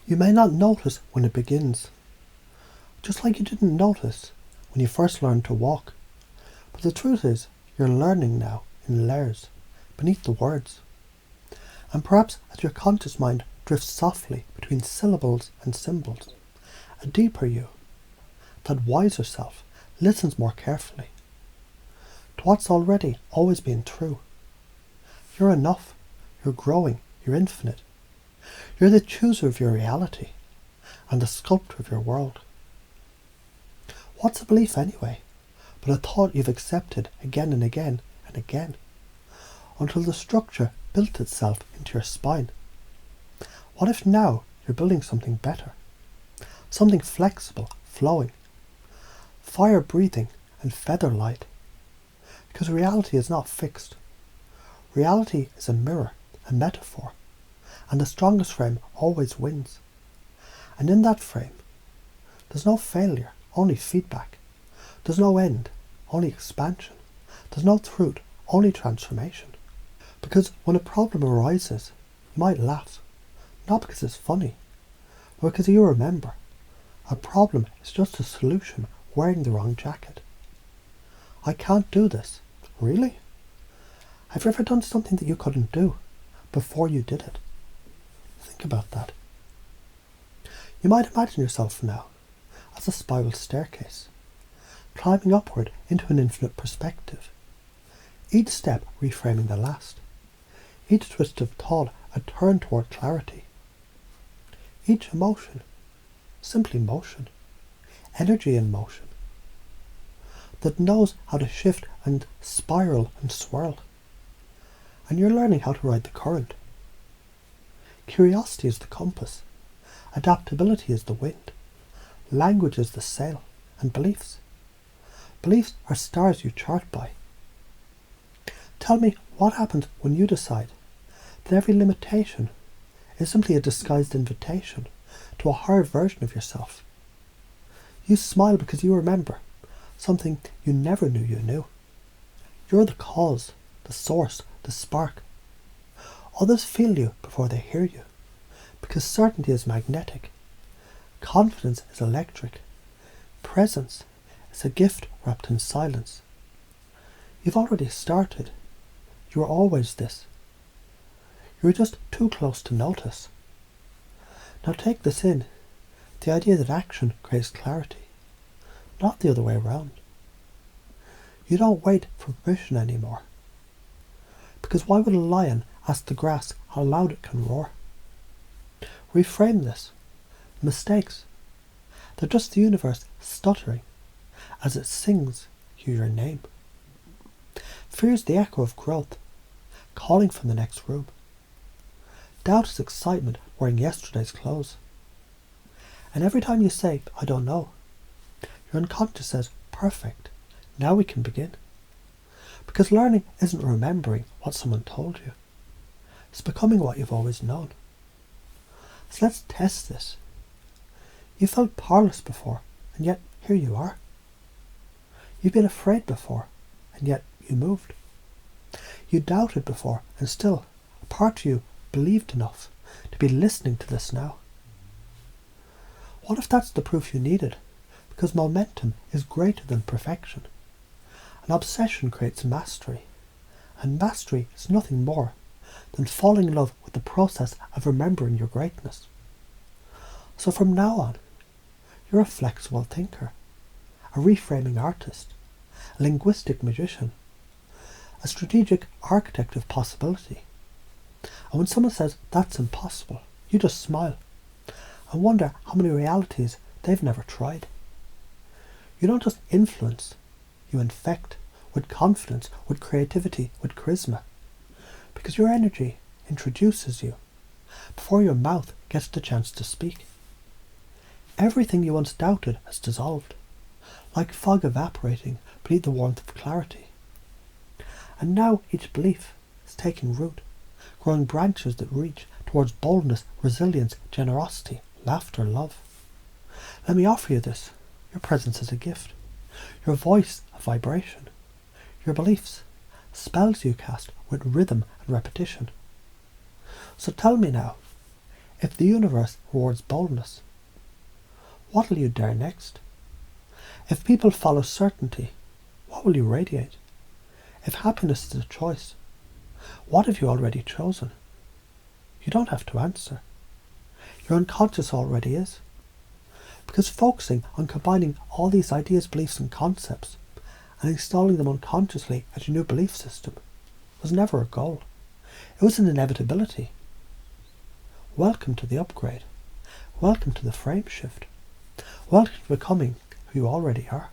You may not notice when it begins, just like you didn't notice when you first learned to walk. But the truth is, you're learning now in layers, beneath the words. And perhaps as your conscious mind drifts softly between syllables and symbols, a deeper you, that wiser self, listens more carefully to what's already always been true. You're enough, you're growing, you're infinite. You're the chooser of your reality and the sculptor of your world. What's a belief anyway, but a thought you've accepted again and again and again, until the structure built itself into your spine? What if now you're building something better, something flexible, flowing, fire-breathing and feather-light? Because reality is not fixed. Reality is a mirror, a metaphor, and the strongest frame always wins. And in that frame, there's no failure, only feedback. There's no end, only expansion. There's no truth, only transformation. Because when a problem arises, you might laugh, not because it's funny, but because you remember. A problem is just a solution wearing the wrong jacket. I can't do this. Really? Have you ever done something that you couldn't do before you did it? Think about that. You might imagine yourself now as a spiral staircase, climbing upward into an infinite perspective, each step reframing the last, each twist of thought a turn toward clarity, each emotion simply motion, energy in motion, that knows how to shift and spiral and swirl. And you're learning how to ride the current. Curiosity is the compass, adaptability is the wind, language is the sail, and beliefs. Beliefs are stars you chart by. Tell me what happens when you decide that every limitation is simply a disguised invitation to a higher version of yourself. You smile because you remember something you never knew you knew. You're the cause, the source, the spark. Others feel you before they hear you, because certainty is magnetic, confidence is electric, presence is a gift wrapped in silence. You've already started. You are always this. You're just too close to notice. Now take this in, the idea that action creates clarity, not the other way around. You don't wait for permission anymore. Because why would a lion ask the grass how loud it can roar? Reframe this. Mistakes. They're just the universe stuttering as it sings you your name. Fear is the echo of growth, calling from the next room. Doubt is excitement wearing yesterday's clothes. And every time you say, I don't know, your unconscious says, perfect, now we can begin. Because learning isn't remembering what someone told you. It's becoming what you've always known. So let's test this. You felt powerless before, and yet here you are. You've been afraid before, and yet you moved. You doubted before, and still, a part of you believed enough to be listening to this now. What if that's the proof you needed? Because momentum is greater than perfection. An obsession creates mastery, and mastery is nothing more than falling in love with the process of remembering your greatness. So from now on, you're a flexible thinker, a reframing artist, a linguistic magician, a strategic architect of possibility. And when someone says that's impossible, you just smile and wonder how many realities they've never tried. You don't just influence, you infect with confidence, with creativity, with charisma, because your energy introduces you before your mouth gets the chance to speak. Everything you once doubted has dissolved, like fog evaporating beneath the warmth of clarity. And now each belief is taking root, growing branches that reach towards boldness, resilience, generosity, laughter, love. Let me offer you this. Your presence is a gift. Your voice a vibration. Your beliefs spells you cast with rhythm and repetition. So tell me now, If the universe rewards boldness, what will you dare next? If people follow certainty, what will you radiate? If happiness is a choice, what have you already chosen? You don't have to answer. Your unconscious already is. Because focusing on combining all these ideas, beliefs and concepts and installing them unconsciously as your new belief system was never a goal. It was an inevitability. Welcome to the upgrade. Welcome to the frame shift. Welcome to becoming who you already are.